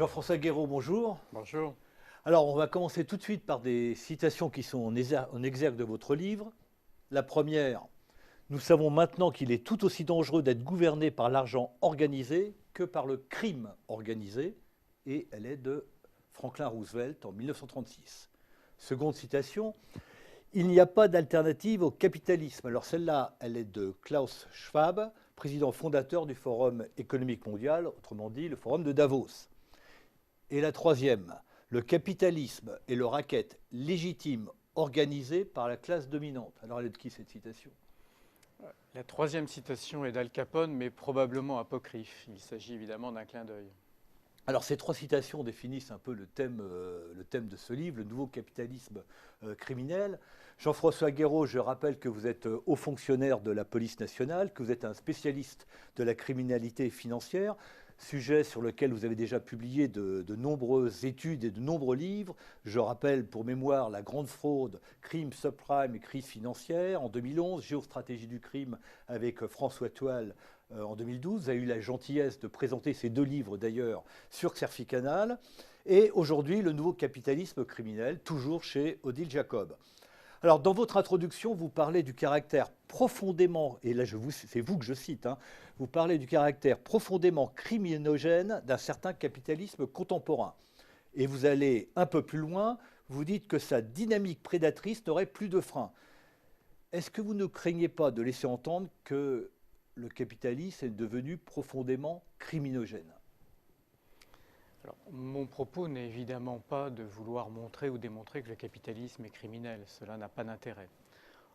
Jean-François Guéraud, bonjour. Bonjour. Alors, on va commencer tout de suite par des citations qui sont en exergue de votre livre. La première, nous savons maintenant qu'il est tout aussi dangereux d'être gouverné par l'argent organisé que par le crime organisé. Et elle est de Franklin Roosevelt en 1936. Seconde citation, il n'y a pas d'alternative au capitalisme. Alors celle-là, elle est de Klaus Schwab, président fondateur du Forum économique mondial, autrement dit le Forum de Davos. Et la troisième, le capitalisme est le racket légitime organisé par la classe dominante. Alors elle est de qui cette citation? La troisième citation est d'Al Capone, mais probablement apocryphe. Il s'agit évidemment d'un clin d'œil. Alors ces trois citations définissent un peu le thème de ce livre, le nouveau capitalisme criminel. Jean-François Guéraud, je rappelle que vous êtes haut fonctionnaire de la police nationale, que vous êtes un spécialiste de la criminalité financière, sujet sur lequel vous avez déjà publié de nombreuses études et de nombreux livres. Je rappelle pour mémoire La grande fraude, crime, subprime et crise financière en 2011, Géostratégie du crime avec François Toile en 2012. Vous avez eu la gentillesse de présenter ces deux livres d'ailleurs sur Xerfi Canal. Et aujourd'hui, le nouveau capitalisme criminel, toujours chez Odile Jacob. Alors, dans votre introduction, vous parlez du caractère profondément, et là c'est vous que je cite, vous parlez du caractère profondément criminogène d'un certain capitalisme contemporain. Et vous allez un peu plus loin, vous dites que sa dynamique prédatrice n'aurait plus de frein. Est-ce que vous ne craignez pas de laisser entendre que le capitalisme est devenu profondément criminogène? Alors, mon propos n'est évidemment pas de vouloir montrer ou démontrer que le capitalisme est criminel. Cela n'a pas d'intérêt.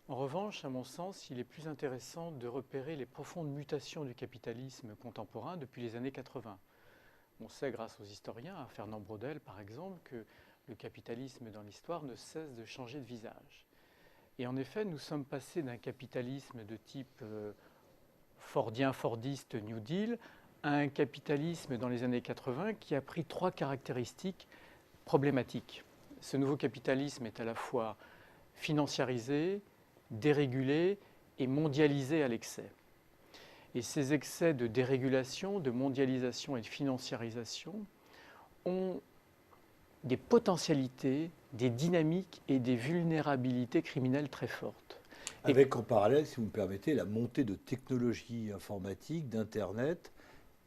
En revanche, à mon sens, il est plus intéressant de repérer les profondes mutations du capitalisme contemporain depuis les années 80. On sait, grâce aux historiens, à Fernand Braudel par exemple, que le capitalisme dans l'histoire ne cesse de changer de visage. Et en effet, nous sommes passés d'un capitalisme de type fordien, fordiste, New Deal, à un capitalisme dans les années 80 qui a pris trois caractéristiques problématiques. Ce nouveau capitalisme est à la fois financiarisé, dérégulé et mondialisé à l'excès. Et ces excès de dérégulation, de mondialisation et de financiarisation ont des potentialités, des dynamiques et des vulnérabilités criminelles très fortes. Avec en parallèle, si vous me permettez, la montée de technologies informatiques, d'Internet,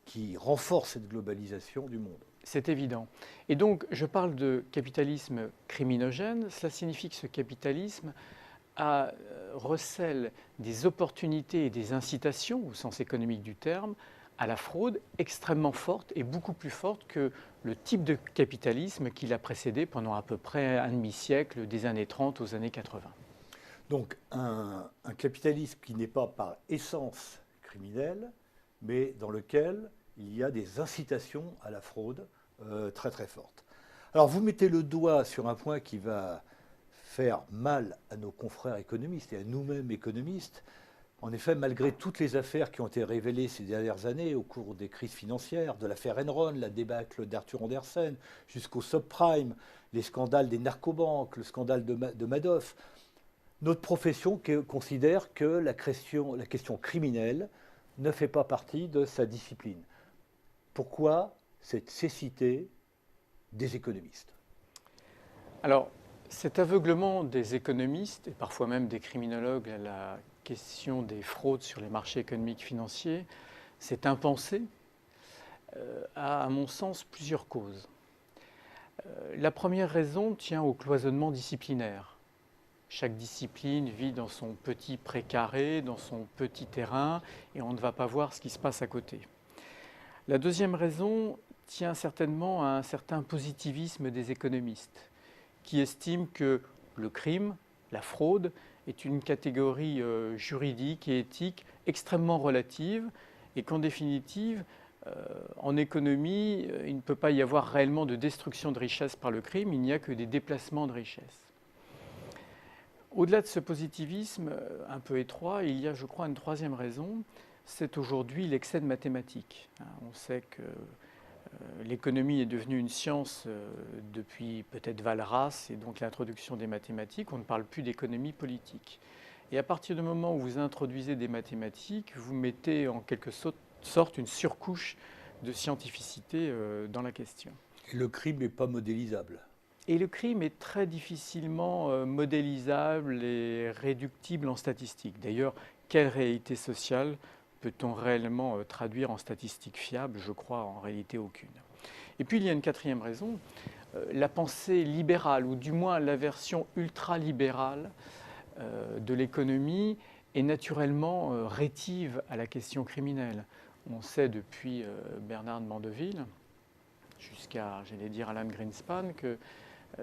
qui renforce cette globalisation du monde. C'est évident. Et donc, je parle de capitalisme criminogène. Cela signifie que ce capitalisme recèle des opportunités et des incitations, au sens économique du terme, à la fraude extrêmement forte et beaucoup plus forte que le type de capitalisme qui l'a précédé pendant à peu près un demi-siècle, des années 30 aux années 80. Donc un capitalisme qui n'est pas par essence criminel, mais dans lequel il y a des incitations à la fraude très très fortes. Alors vous mettez le doigt sur un point qui va faire mal à nos confrères économistes et à nous-mêmes économistes. En effet, malgré toutes les affaires qui ont été révélées ces dernières années au cours des crises financières, de l'affaire Enron, la débâcle d'Arthur Andersen, jusqu'au subprime, les scandales des narcobanques, le scandale de Madoff, notre profession considère que la question criminelle ne fait pas partie de sa discipline. Pourquoi cette cécité des économistes? Alors, cet aveuglement des économistes et parfois même des criminologues à la question des fraudes sur les marchés économiques financiers, c'est impensé, a à mon sens plusieurs causes. La première raison tient au cloisonnement disciplinaire. Chaque discipline vit dans son petit précaré, dans son petit terrain, et on ne va pas voir ce qui se passe à côté. La deuxième raison tient certainement à un certain positivisme des économistes, qui estiment que le crime, la fraude, est une catégorie juridique et éthique extrêmement relative, et qu'en définitive, en économie, il ne peut pas y avoir réellement de destruction de richesse par le crime, il n'y a que des déplacements de richesse. Au-delà de ce positivisme un peu étroit, il y a, je crois, une troisième raison, c'est aujourd'hui l'excès de mathématiques. On sait que l'économie est devenue une science depuis peut-être Walras et donc l'introduction des mathématiques. On ne parle plus d'économie politique. Et à partir du moment où vous introduisez des mathématiques, vous mettez en quelque sorte une surcouche de scientificité dans la question. Et le crime n'est pas modélisable. Et le crime est très difficilement modélisable et réductible en statistiques. D'ailleurs, quelle réalité sociale peut-on réellement traduire en statistiques fiables? Je crois en réalité aucune. Et puis il y a une quatrième raison, la pensée libérale, ou du moins la version ultralibérale de l'économie est naturellement rétive à la question criminelle. On sait depuis Bernard de Mandeville jusqu'à, j'allais dire, Alan Greenspan, que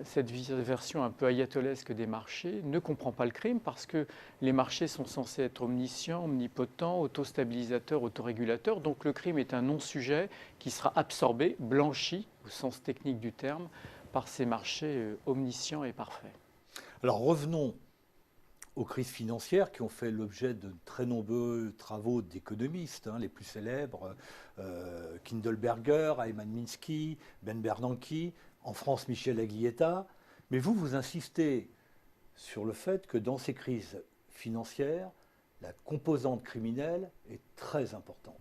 cette version un peu ayatolesque des marchés ne comprend pas le crime parce que les marchés sont censés être omniscients, omnipotents, autostabilisateurs, autorégulateurs. Donc le crime est un non-sujet qui sera absorbé, blanchi, au sens technique du terme, par ces marchés omniscients et parfaits. Alors revenons aux crises financières qui ont fait l'objet de très nombreux travaux d'économistes, les plus célèbres, Kindleberger, Ayman Minsky, Ben Bernanke, en France Michel Aglietta. Mais vous insistez sur le fait que dans ces crises financières, la composante criminelle est très importante.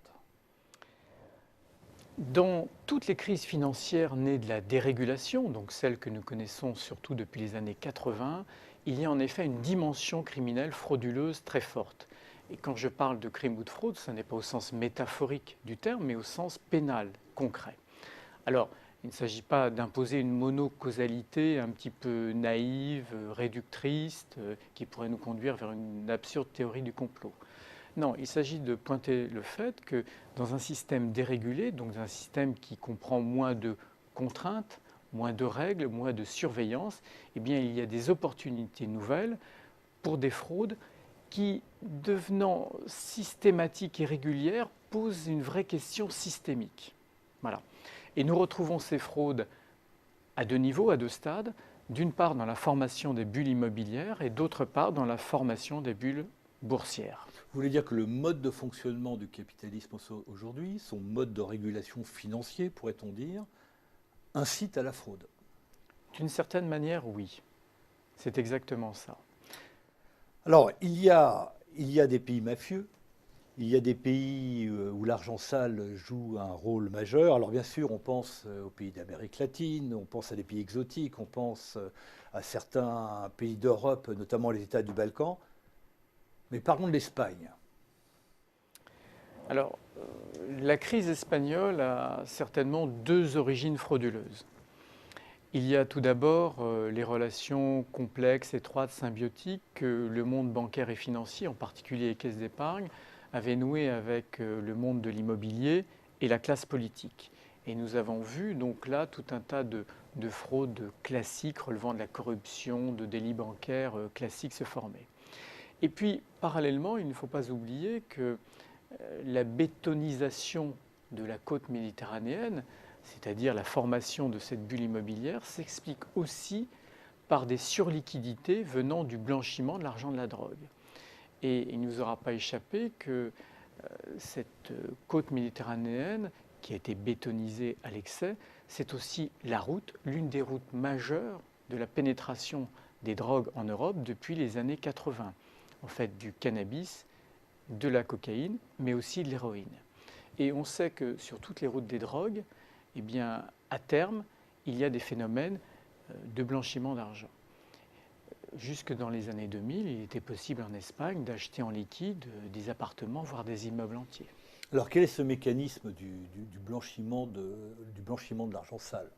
Dans toutes les crises financières nées de la dérégulation, donc celles que nous connaissons surtout depuis les années 80, il y a en effet une dimension criminelle frauduleuse très forte. Et quand je parle de crime ou de fraude, ce n'est pas au sens métaphorique du terme, mais au sens pénal, concret. Alors, il ne s'agit pas d'imposer une monocausalité un petit peu naïve, réductrice, qui pourrait nous conduire vers une absurde théorie du complot. Non, il s'agit de pointer le fait que dans un système dérégulé, donc un système qui comprend moins de contraintes, moins de règles, moins de surveillance, eh bien, il y a des opportunités nouvelles pour des fraudes qui, devenant systématiques et régulières, posent une vraie question systémique. Voilà. Et nous retrouvons ces fraudes à deux niveaux, à deux stades. D'une part dans la formation des bulles immobilières et d'autre part dans la formation des bulles boursières. Vous voulez dire que le mode de fonctionnement du capitalisme aujourd'hui, son mode de régulation financier, pourrait-on dire, incite à la fraude? D'une certaine manière, oui. C'est exactement ça. Alors, il y a des pays mafieux, il y a des pays où l'argent sale joue un rôle majeur. Alors bien sûr, on pense aux pays d'Amérique latine, on pense à des pays exotiques, on pense à certains pays d'Europe, notamment les États du Balkan. Mais parlons de l'Espagne. Alors, la crise espagnole a certainement deux origines frauduleuses. Il y a tout d'abord les relations complexes, étroites, symbiotiques que le monde bancaire et financier, en particulier les caisses d'épargne, avait nouées avec le monde de l'immobilier et la classe politique. Et nous avons vu donc là tout un tas de fraudes classiques relevant de la corruption, de délits bancaires classiques se former. Et puis, parallèlement, il ne faut pas oublier que la bétonisation de la côte méditerranéenne, c'est-à-dire la formation de cette bulle immobilière, s'explique aussi par des surliquidités venant du blanchiment de l'argent de la drogue. Et il ne nous aura pas échappé que cette côte méditerranéenne, qui a été bétonisée à l'excès, c'est aussi la route, l'une des routes majeures de la pénétration des drogues en Europe depuis les années 80. En fait, du cannabis, de la cocaïne, mais aussi de l'héroïne. Et on sait que sur toutes les routes des drogues, eh bien, à terme, il y a des phénomènes de blanchiment d'argent. Jusque dans les années 2000, il était possible en Espagne d'acheter en liquide des appartements, voire des immeubles entiers. Alors quel est ce mécanisme du blanchiment de l'argent sale?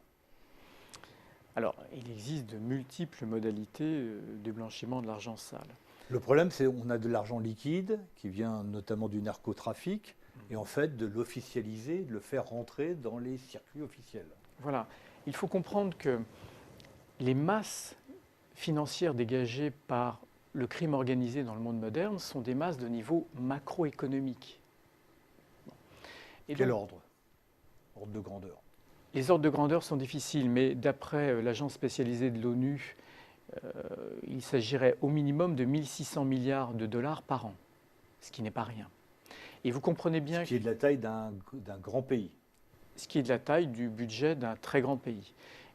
Alors, il existe de multiples modalités de blanchiment de l'argent sale. Le problème, c'est qu'on a de l'argent liquide qui vient notamment du narcotrafic et en fait de l'officialiser, de le faire rentrer dans les circuits officiels. Voilà. Il faut comprendre que les masses financières dégagées par le crime organisé dans le monde moderne sont des masses de niveau macroéconomique. Quel ordre? Ordre de grandeur? Les ordres de grandeur sont difficiles, mais d'après l'agence spécialisée de l'ONU, il s'agirait au minimum de 1600 milliards de dollars par an, ce qui n'est pas rien. Et vous comprenez bien... Ce qui est de la taille d'un grand pays. Ce qui est de la taille du budget d'un très grand pays.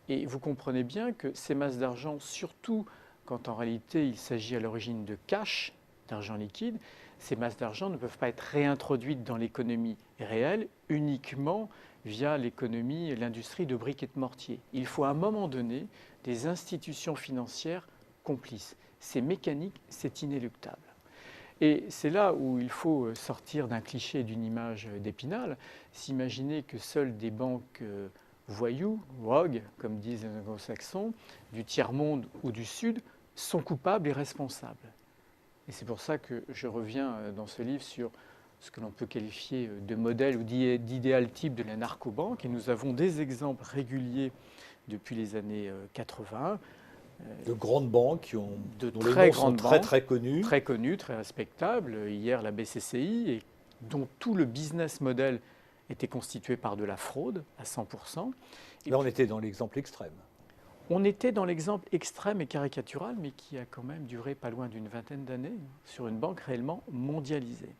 Et vous comprenez bien que ces masses d'argent, surtout quand en réalité il s'agit à l'origine de cash, d'argent liquide, ces masses d'argent ne peuvent pas être réintroduites dans l'économie réelle uniquement via l'économie et l'industrie de briques et de mortier. Il faut à un moment donné des institutions financières complices. C'est mécanique, c'est inéluctable. Et c'est là où il faut sortir d'un cliché et d'une image d'Épinal, s'imaginer que seules des banques voyous, rogues, comme disent les anglo-saxons, du tiers-monde ou du Sud, sont coupables et responsables. Et c'est pour ça que je reviens dans ce livre sur ce que l'on peut qualifier de modèle ou d'idéal type de la narcobanque. Et nous avons des exemples réguliers depuis les années 80. De grandes banques De dont très les noms sont grandes très banques, très connus. très connues, très respectables. Hier, la BCCI, et dont tout le business model était constitué par de la fraude à 100%. Et là, on était dans l'exemple extrême. On était dans l'exemple extrême et caricatural, mais qui a quand même duré pas loin d'une vingtaine d'années sur une banque réellement mondialisée.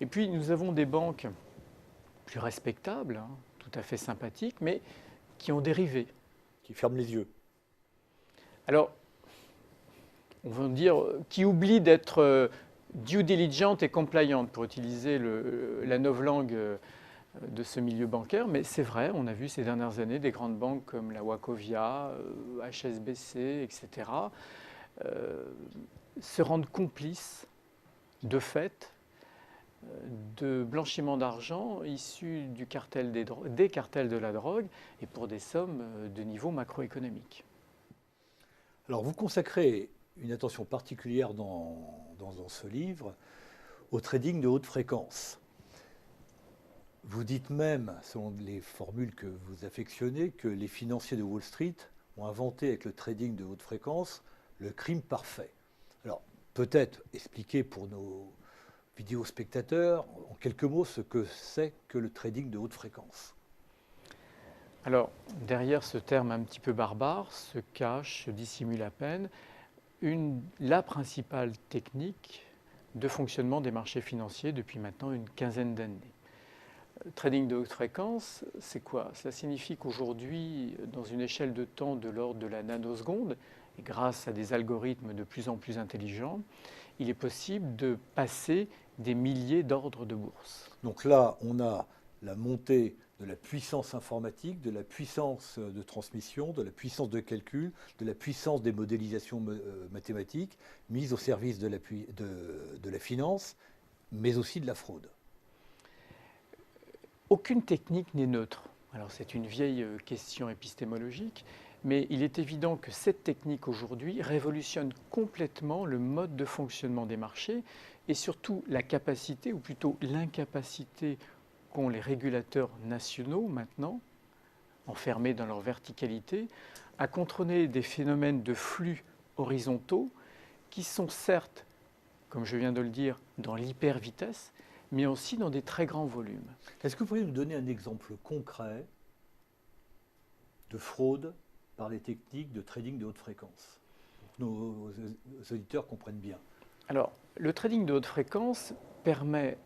Et puis, nous avons des banques plus respectables, tout à fait sympathiques, mais qui ont dérivé. Qui ferment les yeux. Alors, on va dire, qui oublient d'être due diligent et compliant, pour utiliser la novlangue de ce milieu bancaire. Mais c'est vrai, on a vu ces dernières années des grandes banques comme la Wachovia, HSBC, etc., se rendre complices, de fait, de blanchiment d'argent issu des cartels de la drogue et pour des sommes de niveau macroéconomique. Alors, vous consacrez une attention particulière dans ce livre au trading de haute fréquence. Vous dites même, selon les formules que vous affectionnez, que les financiers de Wall Street ont inventé avec le trading de haute fréquence le crime parfait. Alors, peut-être expliquer pour nos vidéospectateurs en quelques mots ce que c'est que le trading de haute fréquence. Alors, derrière ce terme un petit peu barbare se cache, se dissimule à peine, la principale technique de fonctionnement des marchés financiers depuis maintenant une quinzaine d'années. Trading de haute fréquence, c'est quoi? Cela signifie qu'aujourd'hui, dans une échelle de temps de l'ordre de la nanoseconde, et grâce à des algorithmes de plus en plus intelligents, il est possible de passer des milliers d'ordres de bourse. Donc là, on a la montée de la puissance informatique, de la puissance de transmission, de la puissance de calcul, de la puissance des modélisations mathématiques mises au service de la finance, mais aussi de la fraude. Aucune technique n'est neutre. Alors c'est une vieille question épistémologique, mais il est évident que cette technique aujourd'hui révolutionne complètement le mode de fonctionnement des marchés et surtout la capacité, ou plutôt l'incapacité qu'ont les régulateurs nationaux maintenant, enfermés dans leur verticalité, à contrôler des phénomènes de flux horizontaux qui sont certes, comme je viens de le dire, dans l'hypervitesse, mais aussi dans des très grands volumes. Est-ce que vous pourriez nous donner un exemple concret de fraude par les techniques de trading de haute fréquence, pour que nos auditeurs comprennent bien? Alors, le trading de haute fréquence permet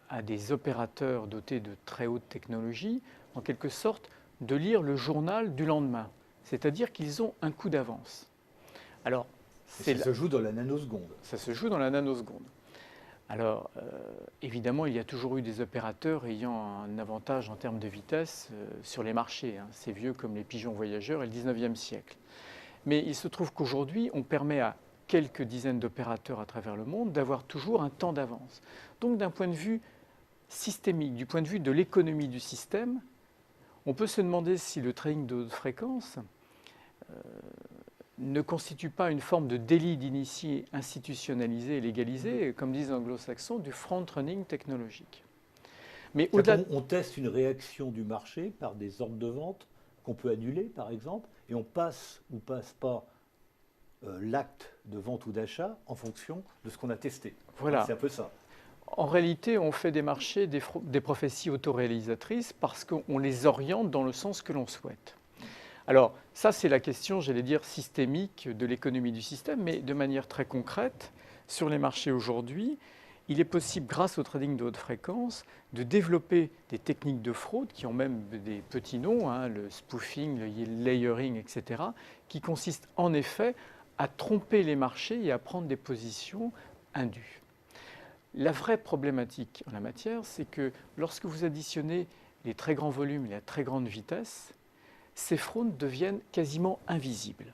à des opérateurs dotés de très haute technologie, en quelque sorte, de lire le journal du lendemain. C'est-à-dire qu'ils ont un coup d'avance. Alors, ça se joue dans la nanoseconde. Ça se joue dans la nanoseconde. Alors, évidemment, il y a toujours eu des opérateurs ayant un avantage en termes de vitesse sur les marchés. C'est vieux comme les pigeons voyageurs et le 19e siècle. Mais il se trouve qu'aujourd'hui, on permet à quelques dizaines d'opérateurs à travers le monde d'avoir toujours un temps d'avance. Donc, d'un point de vue systémique, du point de vue de l'économie du système, on peut se demander si le trading de haute fréquence ne constitue pas une forme de délit d'initié institutionnalisé et légalisé, comme disent les anglo-saxons, du front-running technologique. Mais on teste une réaction du marché par des ordres de vente qu'on peut annuler, par exemple, et on passe ou passe pas l'acte de vente ou d'achat en fonction de ce qu'on a testé. Voilà. C'est un peu ça. En réalité, on fait des marchés des prophéties autoréalisatrices parce qu'on les oriente dans le sens que l'on souhaite. Alors, ça, c'est la question, j'allais dire, systémique de l'économie du système, mais de manière très concrète, sur les marchés aujourd'hui, il est possible, grâce au trading de haute fréquence, de développer des techniques de fraude qui ont même des petits noms, le spoofing, le layering, etc., qui consistent en effet à tromper les marchés et à prendre des positions indues. La vraie problématique en la matière, c'est que lorsque vous additionnez les très grands volumes et la très grande vitesse, ces fraudes deviennent quasiment invisibles.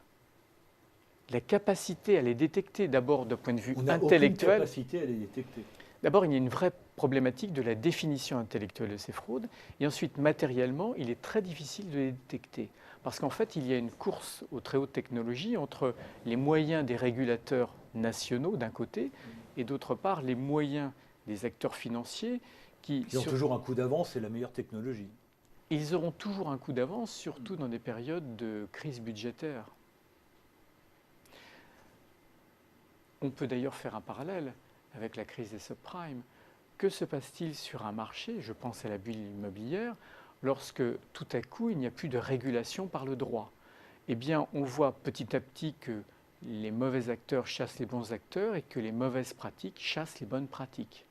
La capacité à les détecter, d'abord d'un point de vue On n'a aucune intellectuel, capacité à les détecter. d'abord il y a une vraie problématique de la définition intellectuelle de ces fraudes, et ensuite matériellement, il est très difficile de les détecter. Parce qu'en fait, il y a une course aux très hautes technologies entre les moyens des régulateurs nationaux d'un côté, et d'autre part les moyens des acteurs financiers qui Ils ont toujours un coup d'avance, c'est la meilleure technologie. ils auront toujours un coup d'avance, surtout dans des périodes de crise budgétaire. On peut d'ailleurs faire un parallèle avec la crise des subprimes. Que se passe-t-il sur un marché, je pense à la bulle immobilière, lorsque tout à coup il n'y a plus de régulation par le droit? Eh bien, on voit petit à petit que les mauvais acteurs chassent les bons acteurs et que les mauvaises pratiques chassent les bonnes pratiques.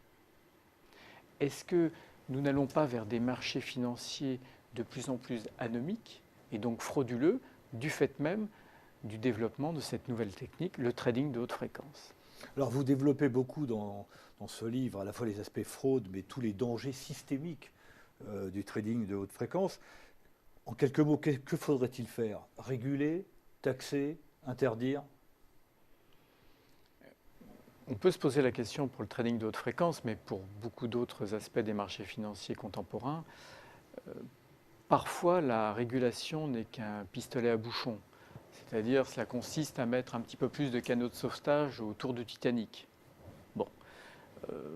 Est-ce que nous n'allons pas vers des marchés financiers de plus en plus anomiques et donc frauduleux du fait même du développement de cette nouvelle technique, le trading de haute fréquence? Alors vous développez beaucoup dans ce livre à la fois les aspects fraude, mais tous les dangers systémiques du trading de haute fréquence. En quelques mots, que faudrait-il faire? Réguler, taxer, interdire? On peut se poser la question pour le trading de haute fréquence, mais pour beaucoup d'autres aspects des marchés financiers contemporains, parfois la régulation n'est qu'un pistolet à bouchon. C'est-à-dire, cela consiste à mettre un petit peu plus de canaux de sauvetage autour du Titanic. Bon,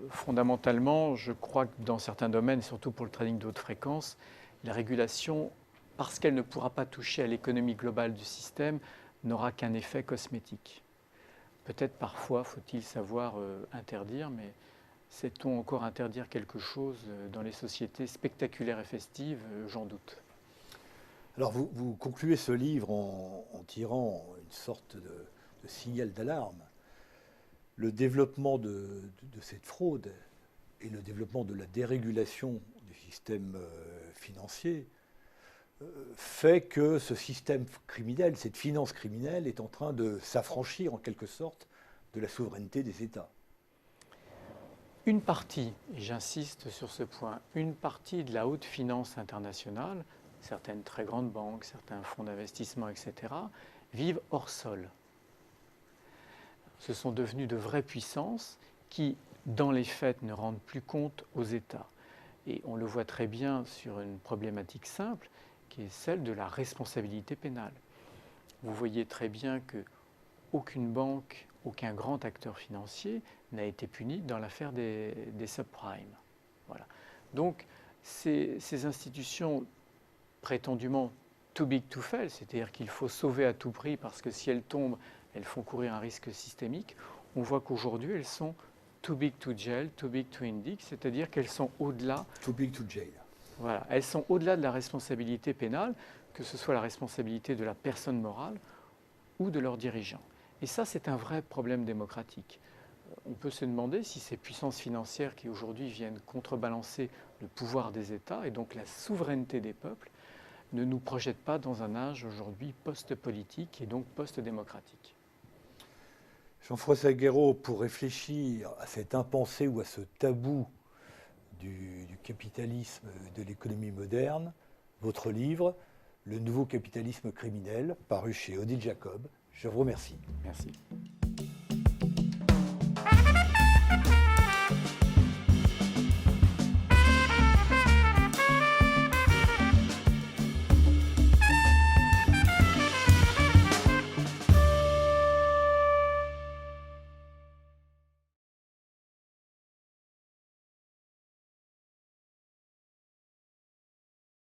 fondamentalement, je crois que dans certains domaines, et surtout pour le trading de haute fréquence, la régulation, parce qu'elle ne pourra pas toucher à l'économie globale du système, n'aura qu'un effet cosmétique. Peut-être parfois faut-il savoir interdire, mais sait-on encore interdire quelque chose dans les sociétés spectaculaires et festives? J'en doute. Alors vous concluez ce livre en tirant une sorte de signal d'alarme. Le développement de cette fraude et le développement de la dérégulation du système financier fait que ce système criminel, cette finance criminelle est en train de s'affranchir en quelque sorte de la souveraineté des États. Une partie, et j'insiste sur ce point, une partie de la haute finance internationale, certaines très grandes banques, certains fonds d'investissement, etc., vivent hors sol. Ce sont devenus de vraies puissances qui, dans les faits, ne rendent plus compte aux États. Et on le voit très bien sur une problématique simple, qui est celle de la responsabilité pénale. Vous voyez très bien qu'aucune banque, aucun grand acteur financier n'a été puni dans l'affaire des subprimes. Voilà. Donc, ces institutions prétendument too big to fail, c'est-à-dire qu'il faut sauver à tout prix parce que si elles tombent, elles font courir un risque systémique, on voit qu'aujourd'hui, elles sont too big to jail, too big to indict, c'est-à-dire qu'elles sont au-delà. Too big to jail. Voilà, elles sont au-delà de la responsabilité pénale, que ce soit la responsabilité de la personne morale ou de leurs dirigeants. Et ça, c'est un vrai problème démocratique. On peut se demander si ces puissances financières qui aujourd'hui viennent contrebalancer le pouvoir des États et donc la souveraineté des peuples ne nous projettent pas dans un âge aujourd'hui post-politique et donc post-démocratique. Jean-François Guéraud, pour réfléchir à cet impensé ou à ce tabou du capitalisme, de l'économie moderne, votre livre, Le nouveau capitalisme criminel, paru chez Odile Jacob. Je vous remercie. Merci.